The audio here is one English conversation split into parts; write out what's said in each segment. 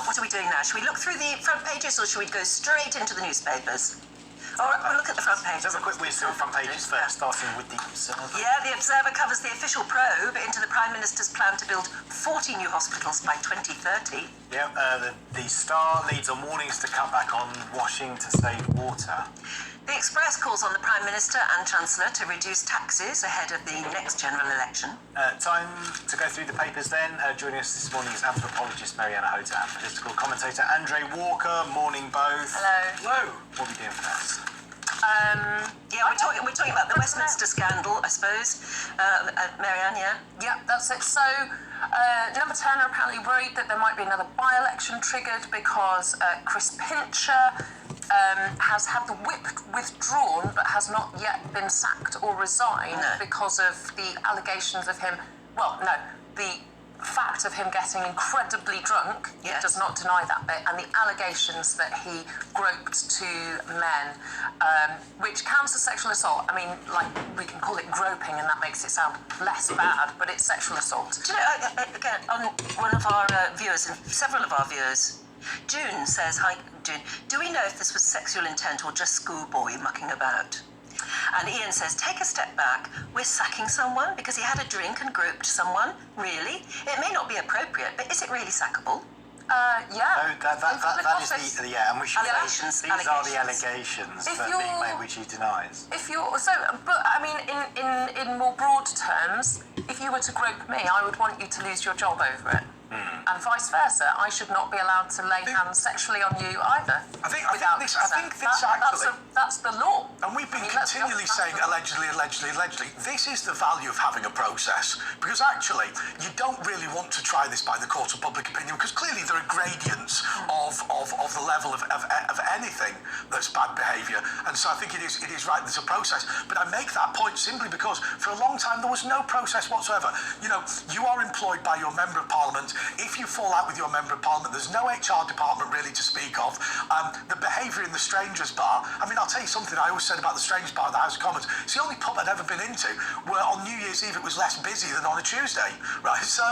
What are we doing now? Should we look through the front pages or should we go straight into the newspapers? All right, we'll look at the front pages. Let's have a quick whiz through the front pages first, starting with the Observer. Yeah, the Observer covers the official probe into the Prime Minister's plan to build 40 new hospitals by 2030. Yeah, the Star leads on warnings to cut back on washing to save water. The Express calls on the Prime Minister and Chancellor to reduce taxes ahead of the next general election. Time to go through the papers then. Joining us this morning is anthropologist Mariana Hota and political commentator Andre Walker. Morning both. Hello. Hello. What are we doing first? Yeah, we're talking about the Westminster Scandal, I suppose. Marianne, yeah? Yeah, that's it. So, Number Turner apparently worried that there might be another by-election triggered because Chris Pincher has had the whip withdrawn but has not yet been sacked or resigned because of the allegations of him, the fact of him getting incredibly drunk. Yes. He does not deny that bit, and the allegations that he groped two men, which counts as sexual assault. I mean, like, we can call it groping and that makes it sound less bad, but it's sexual assault. Do you know, again, on one of our viewers, and several of our viewers, June says, hi June, do we know if this was sexual intent or just schoolboy mucking about? And Ian says, take a step back, we're sacking someone because he had a drink and groped someone? Really? It may not be appropriate, but is it really sackable? Yeah. No, that is the, yeah, and we should Allegations, say these are the allegations that are being made, which he denies. But I mean, in more broad terms, if you were to grope me, I would want you to lose your job over it. And vice versa, I should not be allowed to lay hands sexually on you either. I think this actually... That's the law. And we've been continually saying allegedly. This is the value of having a process, because actually you don't really want to try this by the court of public opinion, because clearly there are gradients of the level of anything that's bad behaviour. And so I think it is right, there's a process. But I make that point simply because for a long time there was no process whatsoever. You know, you are employed by your Member of Parliament. If you fall out with your Member of Parliament, there's no HR department really to speak of. The behaviour in the Strangers Bar, I mean, I'll tell you something I always said about the Strangers Bar at the House of Commons. It's the only pub I'd ever been into where on New Year's Eve it was less busy than on a Tuesday, right? So,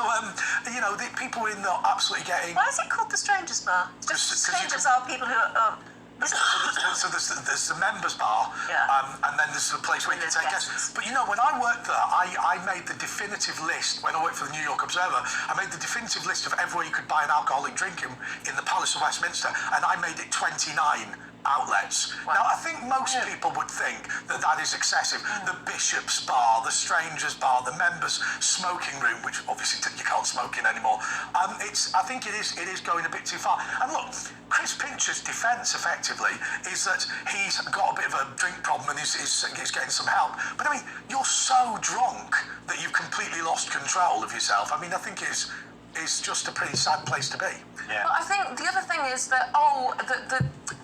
you know, the people in there absolutely getting... Why is it called the Strangers Bar? Just strangers are people who are... So there's the members bar, and then there's the place where you can take guests. But you know, when I worked there, I made the definitive list, when I worked for the New York Observer, I made the definitive list of everywhere you could buy an alcoholic drink in the Palace of Westminster, and I made it 29 outlets. Wow. Now, I think most people would think that is excessive. The Bishop's Bar, the Strangers Bar, the members' smoking room, which obviously you can't smoke in anymore. I think it is going a bit too far. And look, Chris Pincher's defence, effectively, is that he's got a bit of a drink problem and is getting some help. But I mean, you're so drunk that you've completely lost control of yourself. I mean, I think is just a pretty sad place to be. Yeah. But I think the other thing is that,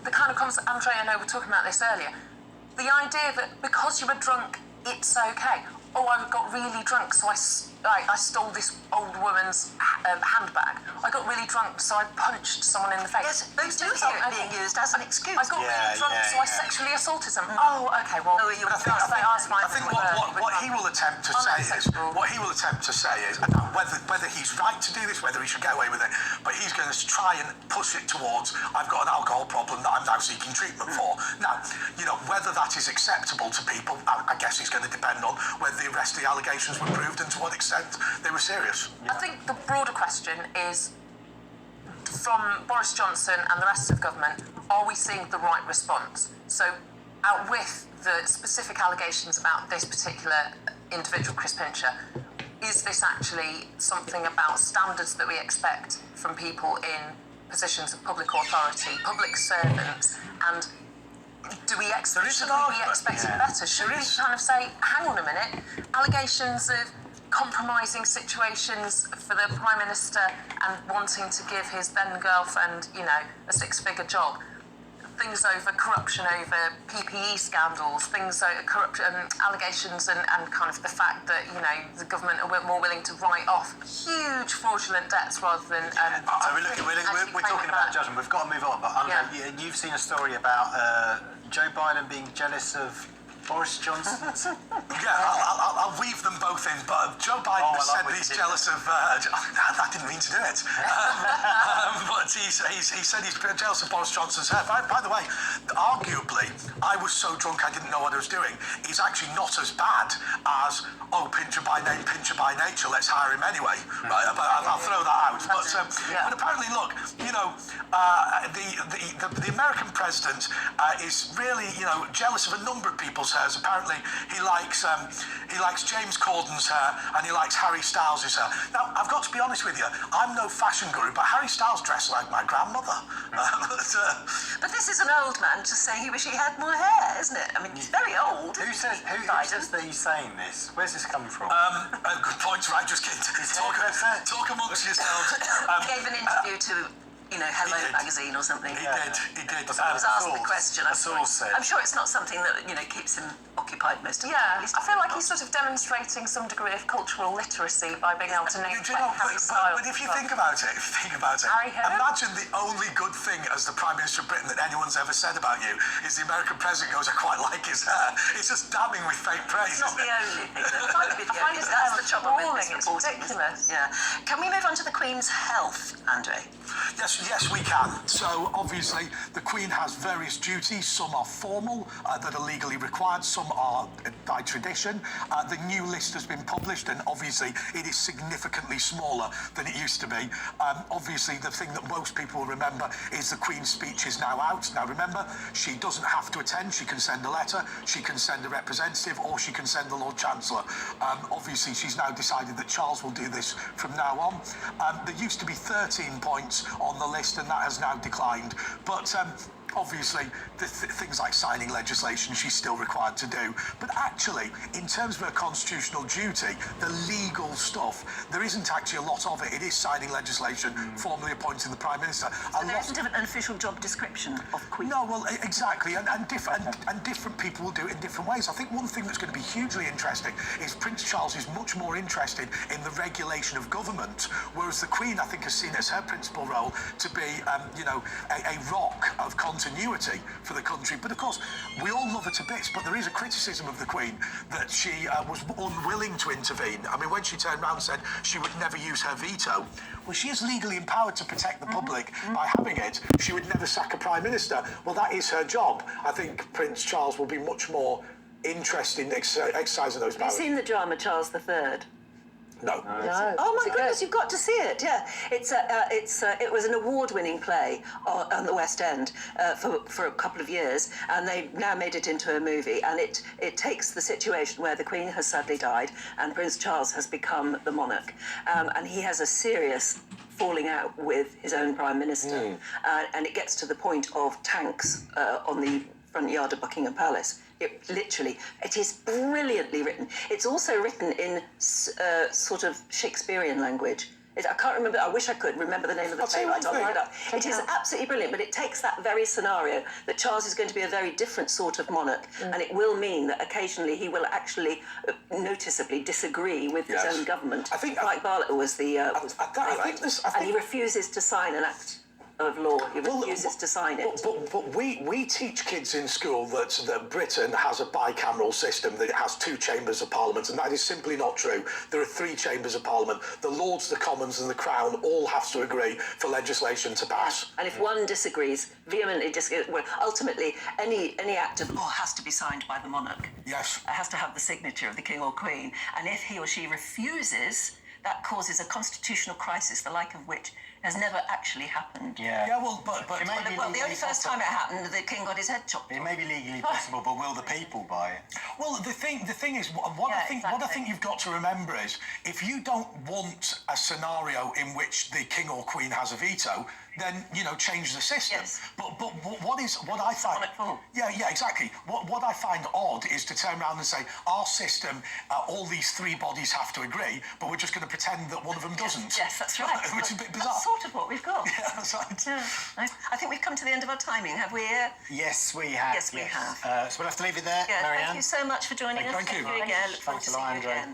the kind of concept, Andre and I were talking about this earlier, the idea that because you were drunk, it's okay. Oh, I got really drunk, so I stole this old woman's handbag. I got really drunk, so I punched someone in the face. Yes, those two are being used as an excuse. I got really drunk, so I sexually assaulted someone. Oh, okay, well, I think what he will attempt to say is, whether he's right to do this, whether he should get away with it, but he's going to try and push it towards, I've got an alcohol problem that I'm now seeking treatment for. Now, you know, whether that is acceptable to people, I guess it's going to depend on whether the rest of the allegations were proved and to what extent they were serious. I think the broader question is, from Boris Johnson and the rest of government, are we seeing the right response? So, out with the specific allegations about this particular individual, Chris Pincher, is this actually something about standards that we expect from people in positions of public authority, public servants, and do we expect it better? Should we kind of say, hang on a minute, allegations of compromising situations for the Prime Minister and wanting to give his then girlfriend, you know, a six-figure job, things over corruption over PPE scandals, things over allegations and kind of the fact that, you know, the government are more willing to write off huge fraudulent debts rather than... so we're talking about judgment. We've got to move on. But Andre, you've seen a story about Joe Biden being jealous of Boris Johnson's. I'll weave them both in, but Joe Biden said he's jealous of... I didn't mean to do it. But he said he's jealous of Boris Johnson's hair. By the way, arguably, I was so drunk I didn't know what I was doing. He's actually not as bad as, pincher by name, pincher by nature, let's hire him anyway. Right? But I'll throw that out. But apparently, look, the American president is really, jealous of a number of people's hairs. Apparently, he likes James Corden's hair and he likes Harry Styles' hair. Now, I've got to be honest with you, I'm no fashion guru, but Harry Styles dressed like my grandmother. But this is an old man just saying he wish he had more hair, isn't it? I mean, he's very old. Who says that he's saying this? Where's this coming from? Good point, right? Just kidding. Talk amongst yourselves. He gave an interview to, Hello magazine or something. He did. I was asked the question. A source said. I'm sure it's not something that, keeps him occupied most of the Yeah, time. I feel like he's sort of demonstrating some degree of cultural literacy by being able to name Harry Styles. But if you think about it, imagine the only good thing as the Prime Minister of Britain that anyone's ever said about you is the American President goes, I quite like his hair. It's just damning with fake praise. It's not the only thing. That's the trouble with this reporting. It's ridiculous. Yeah. Can we move on to the Queen's health, Andre? Yes, we can. So, obviously, the Queen has various duties. Some are formal, that are legally required. Some are by tradition. The new list has been published, and obviously, it is significantly smaller than it used to be. Obviously, the thing that most people will remember is the Queen's speech is now out. Now, remember, she doesn't have to attend. She can send a letter, she can send a representative, or she can send the Lord Chancellor. Obviously, she's now decided that Charles will do this from now on. There used to be 13 points on the list, and that has now declined. But obviously, things like signing legislation she's still required to do. But actually, in terms of her constitutional duty, the legal stuff, there isn't actually a lot of it. It is signing legislation, formally appointing the Prime Minister. So there isn't an official job description of Queen? No, well, exactly. And different people will do it in different ways. I think one thing that's going to be hugely interesting is Prince Charles is much more interested in the regulation of government, whereas the Queen, I think, has seen it as her principal role to be, a rock of continuity for the country. But of course, we all love her to bits, but there is a criticism of the Queen that she was unwilling to intervene. I mean, when she turned around and said she would never use her veto, well, she is legally empowered to protect the public by having it. She would never sack a Prime Minister. Well, that is her job. I think Prince Charles will be much more interested in exercising those powers. Have you seen the drama Charles III? No. Oh my goodness, you've got to see it. Yeah, it was an award-winning play on the West End for a couple of years, and they've now made it into a movie. And it takes the situation where the Queen has sadly died and Prince Charles has become the monarch, and he has a serious falling out with his own Prime Minister, and it gets to the point of tanks on the front yard of Buckingham Palace. It is brilliantly written. It's also written in sort of Shakespearean language. I can't remember, I wish I could remember the name of the playwright. I'll write up. It is absolutely brilliant, but it takes that very scenario that Charles is going to be a very different sort of monarch, and it will mean that occasionally he will actually noticeably disagree with his own government. Like Barlett was the playwright, and he refuses to sign an act of law. He refuses to sign it. But we teach kids in school that Britain has a bicameral system, that it has 2 chambers of Parliament, and that is simply not true. There are 3 chambers of Parliament. The Lords, the Commons and the Crown all have to agree for legislation to pass. And if one vehemently disagrees, well, ultimately any act of law has to be signed by the monarch. Yes. It has to have the signature of the King or Queen, and if he or she refuses, that causes a constitutional crisis, the like of which has never actually happened. Yeah, well, but the only first time it happened, the king got his head chopped. It may be legally possible, but will the people buy it? Well, the thing is, what I think you've got to remember is, if you don't want a scenario in which the king or queen has a veto, then change the system. Yes. But what I find, exactly. What I find odd is to turn around and say our system, all these 3 bodies have to agree, but we're just going to pretend that one of them doesn't. Yes, that's right. Which is a bit bizarre. That's sort of what we've got. Yeah, that's right. Yeah. I think we've come to the end of our timing, have we? Yes, we have. Yes, we have. So we'll have to leave it there, Yeah, Marianne. thank you so much for joining us. Thank you. Look forward to seeing you again.